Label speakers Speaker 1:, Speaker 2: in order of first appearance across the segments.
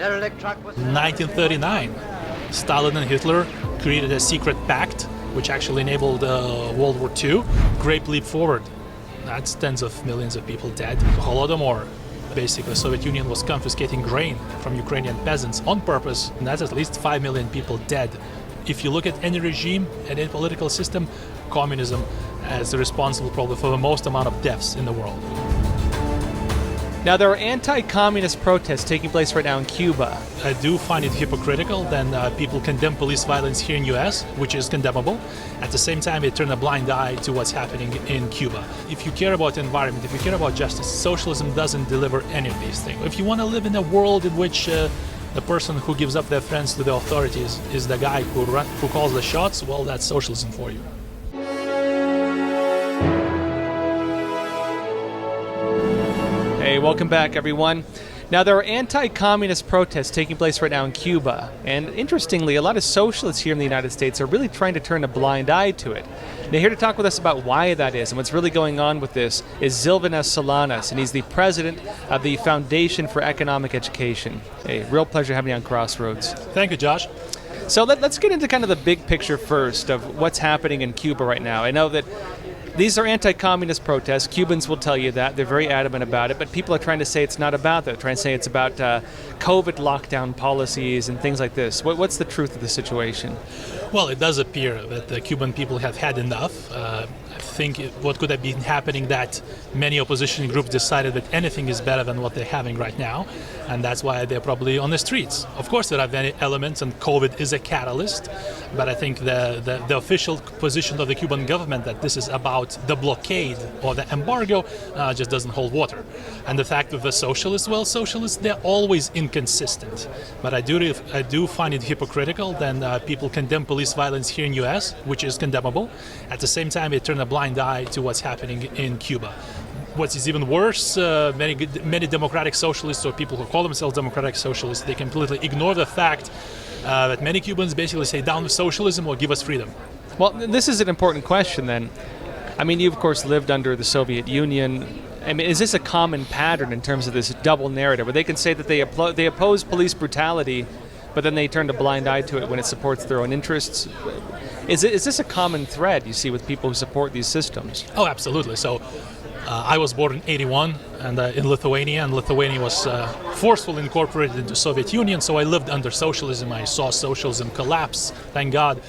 Speaker 1: 1939, Stalin and Hitler created a secret pact which actually enabled World War II. Great leap forward. That's tens of millions of people dead. Holodomor. Basically, the Soviet Union was confiscating grain from Ukrainian peasants on purpose, and that's at least 5 million people dead. If you look at any regime and any political system, communism is responsible probably for the most amount of deaths in the world.
Speaker 2: Now, there are anti-communist protests taking place right now in Cuba.
Speaker 1: I do find it hypocritical then people condemn police violence here in the US, which is condemnable. At the same time, they turn a blind eye to what's happening in Cuba. If you care about the environment, if you care about justice, socialism doesn't deliver any of these things. If you want to live in a world in which the person who gives up their friends to the authorities is the guy who calls the shots, well, that's socialism for you.
Speaker 2: Hey, welcome back, everyone. Now, there are anti-communist protests taking place right now in Cuba, and interestingly, a lot of socialists here in the United States are really trying to turn a blind eye to it. Now, here to talk with us about why that is and what's really going on with this is Zilvinas Silenas, and he's the president of the Foundation for Economic Education. Hey, real pleasure having you on Crossroads.
Speaker 1: Thank you, Josh.
Speaker 2: So let's get into kind of the big picture first of what's happening in Cuba right now. I know that these are anti-communist protests. Cubans will tell you that. They're very adamant about it, but people are trying to say it's not about that. They're trying to say it's about COVID lockdown policies and things like this. What's the truth of the situation?
Speaker 1: Well, it does appear that the Cuban people have had enough. I think what could have been happening that many opposition groups decided that anything is better than what they're having right now, and that's why they're probably on the streets. Of course, there are many elements, and COVID is a catalyst, but I think the official position of the Cuban government that this is about the blockade or the embargo just doesn't hold water. And the fact of the socialists, well, socialists, they're always inconsistent. But I do find it hypocritical then people condemn police violence here in the US, which is condemnable. At the same time, they turn a blind eye to what's happening in Cuba. What is even worse, many democratic socialists or people who call themselves democratic socialists, they completely ignore the fact that many Cubans basically say down with socialism or give us freedom.
Speaker 2: Well, this is an important question then. I mean, you of course lived under the Soviet Union. I mean, is this a common pattern in terms of this double narrative where they can say that they oppose police brutality, but then they turn a blind eye to it when it supports their own interests? Is this a common thread you see with people who support these systems?
Speaker 1: Oh, absolutely. So I was born in '81 and in Lithuania, and Lithuania was forcefully incorporated into Soviet Union, so I lived under socialism. I saw socialism collapse, thank God.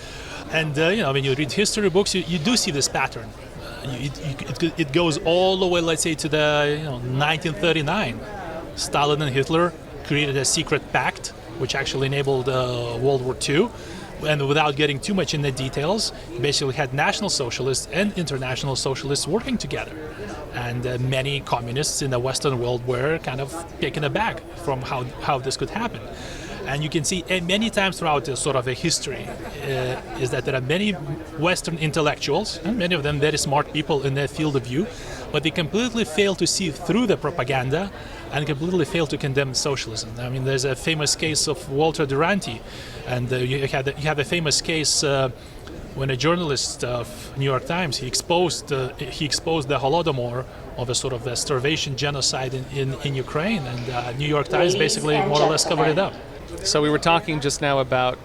Speaker 1: And when you read history books, you do see this pattern. It goes all the way, let's say, to the 1939. Stalin and Hitler created a secret pact, which actually enabled World War II. And without getting too much in the details, basically had National Socialists and International Socialists working together. And many communists in the Western world were kind of taken aback from how this could happen. And you can see many times throughout the sort of a history is that there are many Western intellectuals, and many of them very smart people in their field of view, but they completely fail to see through the propaganda and completely fail to condemn socialism. I mean, there's a famous case of Walter Duranty, and you have a famous case when a journalist of New York Times he exposed the Holodomor of a sort of a starvation genocide in Ukraine, and New York Times basically more or less covered it up.
Speaker 2: So we were talking just now about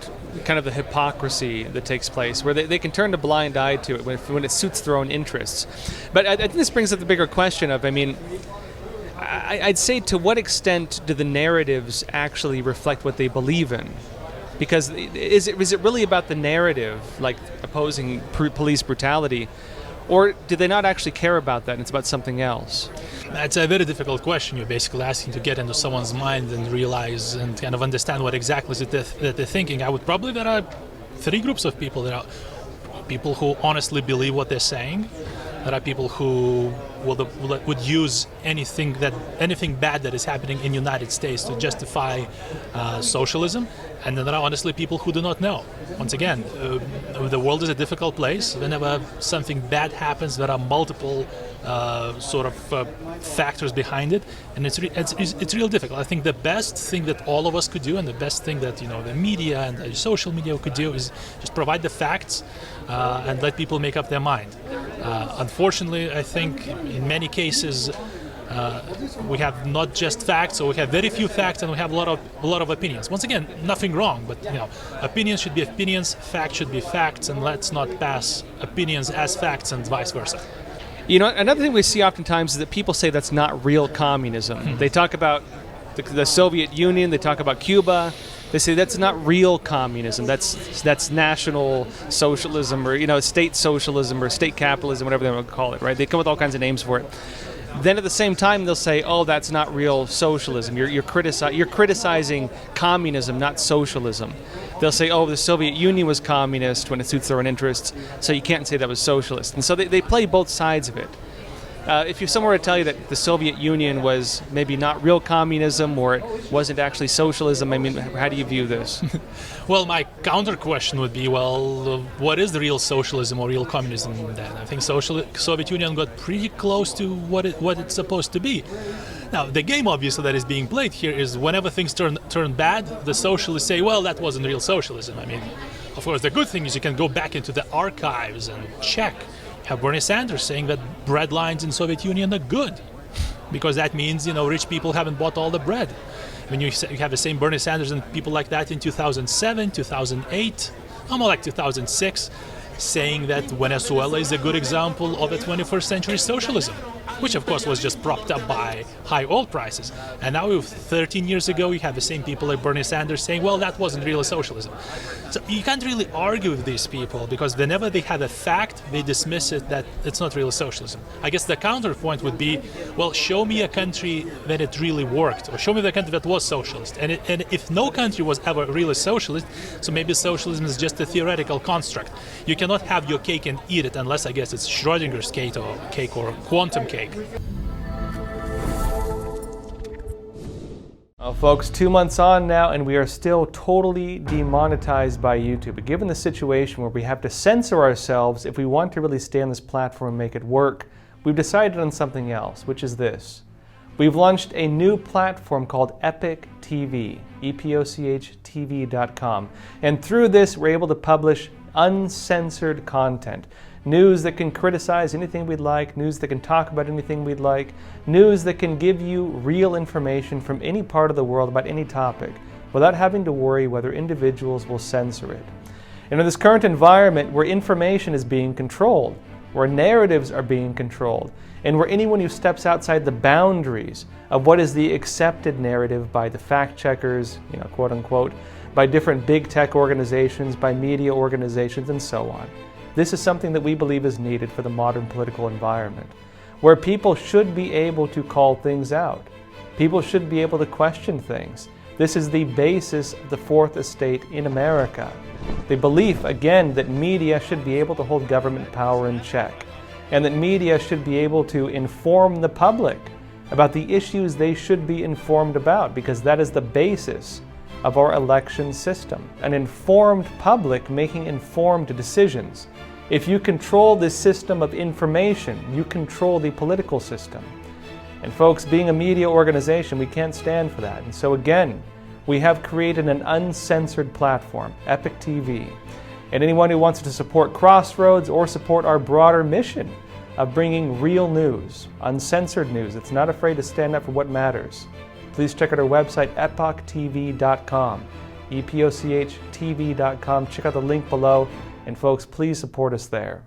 Speaker 2: kind of the hypocrisy that takes place, where they can turn a blind eye to it when it suits their own interests. But I think this brings up the bigger question of, I mean, I'd say to what extent do the narratives actually reflect what they believe in? Because is it really about the narrative, like opposing police brutality, or do they not actually care about that and it's about something else?
Speaker 1: That's a very difficult question. You're basically asking to get into someone's mind and realize and kind of understand what exactly is it that they're thinking. There are three groups of people. There are people who honestly believe what they're saying. There are people who would use anything bad that is happening in the United States to justify socialism. And then there are honestly people who do not know. Once again, the world is a difficult place. Whenever something bad happens, there are multiple factors behind it, and it's real difficult. I think the best thing that all of us could do, and the best thing that the media and the social media could do, is just provide the facts and let people make up their mind. Unfortunately, I think in many cases We have not just facts, so we have very few facts, and we have a lot of opinions. Once again, nothing wrong, but opinions should be opinions, facts should be facts, and let's not pass opinions as facts and vice versa.
Speaker 2: Another thing we see oftentimes is that people say that's not real communism. They talk about the Soviet Union, they talk about Cuba. They say that's not real communism. That's national socialism, or state socialism, or state capitalism, whatever they want to call it. Right? They come with all kinds of names for it. Then at the same time, they'll say, "Oh, that's not real socialism. You're criticizing communism, not socialism." They'll say, "Oh, the Soviet Union was communist when it suits their own interests, so you can't say that was socialist." And so they play both sides of it. If someone were to tell you that the Soviet Union was maybe not real communism, or it wasn't actually socialism, I mean, how do you view this?
Speaker 1: Well, my counter question would be, what is the real socialism or real communism then? I think Soviet Union got pretty close to what it's supposed to be. Now, the game, obviously, that is being played here is whenever things turn bad, the socialists say, well, that wasn't real socialism. I mean, of course, the good thing is you can go back into the archives and check. Have Bernie Sanders saying that bread lines in Soviet Union are good, because that means rich people haven't bought all the bread. When you have the same Bernie Sanders and people like that in 2007, 2008, more like 2006, saying that Venezuela is a good example of a 21st century socialism, which of course was just propped up by high oil prices. And now 13 years ago you have the same people like Bernie Sanders saying, well, that wasn't real socialism. So you can't really argue with these people, because whenever they have a fact, they dismiss it that it's not real socialism. I guess the counterpoint would be, well, show me a country that it really worked, or show me the country that was socialist. And if no country was ever really socialist, so maybe socialism is just a theoretical construct. You cannot have your cake and eat it, unless I guess it's Schrodinger's cake or quantum cake.
Speaker 2: Well, folks, 2 months on now, and we are still totally demonetized by YouTube. But given the situation where we have to censor ourselves if we want to really stay on this platform and make it work, we've decided on something else, which is this. We've launched a new platform called Epoch TV, EPOCH-TV.com. And through this, we're able to publish uncensored content. News that can criticize anything we'd like, news that can talk about anything we'd like, news that can give you real information from any part of the world about any topic, without having to worry whether individuals will censor it. And in this current environment where information is being controlled, where narratives are being controlled, and where anyone who steps outside the boundaries of what is the accepted narrative by the fact checkers, quote unquote, by different big tech organizations, by media organizations, and so on. This is something that we believe is needed for the modern political environment, where people should be able to call things out. People should be able to question things. This is the basis of the Fourth Estate in America. The belief, again, that media should be able to hold government power in check, and that media should be able to inform the public about the issues they should be informed about, because that is the basis of our election system. An informed public making informed decisions. If you control this system of information, you control the political system. And folks, being a media organization, we can't stand for that. And so again, we have created an uncensored platform, Epoch TV. And anyone who wants to support Crossroads or support our broader mission of bringing real news, uncensored news, that's not afraid to stand up for what matters, please check out our website, epochtv.com, EPOCH-TV.com. Check out the link below, and folks, please support us there.